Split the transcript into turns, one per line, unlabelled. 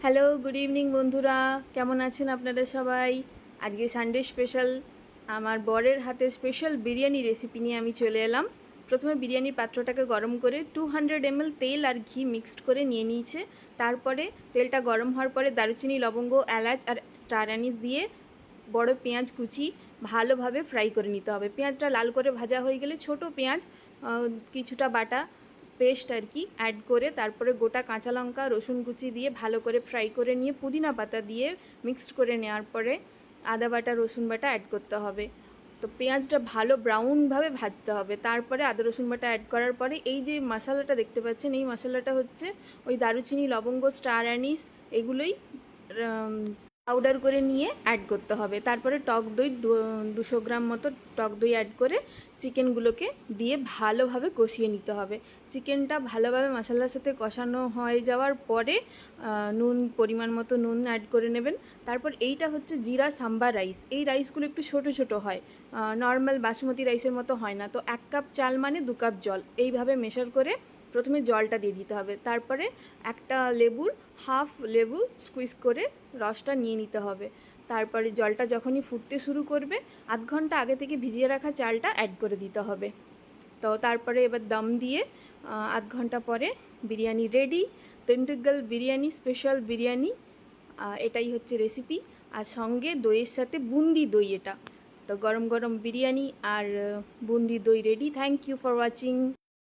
Hello, good evening বন্ধুরা। কেমন আছেন আপনারা সবাই? আজকে সানডে স্পেশাল আমার বরের হাতে স্পেশাল বিরিয়ানি রেসিপি নিয়ে আমি চলে এলাম। প্রথমে বিরিয়ানির পাত্রটাকে গরম করে 200 ml তেল আর ঘি মিক্সড করে নিয়ে নিয়েছে। তারপরে তেলটা গরম হওয়ার পরে দারুচিনি, লবঙ্গ, এলাচ আর স্টার অ্যানিস দিয়ে বড় পেঁয়াজ কুচি ভালোভাবে ফ্রাই করে নিতে হবে। পেঁয়াজটা লাল করে ভাজা হয়ে গেলে ছোট পেঁয়াজ কিছুটা বাটা পেস্ট আর কি অ্যাড করে তারপরে গোটা কাঁচা লঙ্কা, রসুন কুচি দিয়ে ভালো করে ফ্রাই করে নিয়ে পুদিনা পাতা দিয়ে মিক্সড করে নেওয়ার পরে আদা বাটা, রসুন বাটা অ্যাড করতে হবে। তো পেঁয়াজটা ভালো ব্রাউনভাবে ভাজতে হবে। তারপরে আদা রসুন বাটা অ্যাড করার পরে এই যে মশলাটা দেখতে পাচ্ছেন, এই মশলাটা হচ্ছে ওই দারুচিনি, লবঙ্গ, স্টার অ্যানিস এগুলোই পাউডার করে নিয়ে অ্যাড করতে হবে। তারপরে টক দই 200 গ্রাম মতো টক দই অ্যাড করে চিকেনগুলোকে দিয়ে ভালোভাবে কষিয়ে নিতে হবে। চিকেনটা ভালোভাবে মশলার সাথে কষানো হয়ে যাওয়ার পরে নুন, পরিমাণ মতো নুন অ্যাড করে নেবেন। তারপর এইটা হচ্ছে জিরা সাম্বার রাইস। এই রাইসগুলো একটু ছোট ছোট হয়, নর্মাল বাসমতি রাইসের মতো হয় না। তো 1 কাপ চাল মানে 2 কাপ জল, এইভাবে মেশার করে প্রথমে জলটা দিয়ে দিতে হবে। তারপরে একটা লেবুর হাফ লেবু স্কুইজ করে রসটা নিয়ে নিতে হবে। তারপরে জলটা যখনই ফুটতে শুরু করবে, আধ ঘন্টা আগে থেকে ভিজিয়ে রাখা চালটা অ্যাড করে দিতে হবে। তো তারপরে এবার দম দিয়ে আধ ঘন্টা পরে বিরিয়ানি রেডি। তেন্টুগল বিরিয়ানি, স্পেশাল বিরিয়ানি, এটাই হচ্ছে রেসিপি। আর সঙ্গে দইয়ের সাথে বুন্দি দই এটা। তো গরম গরম বিরিয়ানি আর বুন্দি দই ready. Thank you for watching.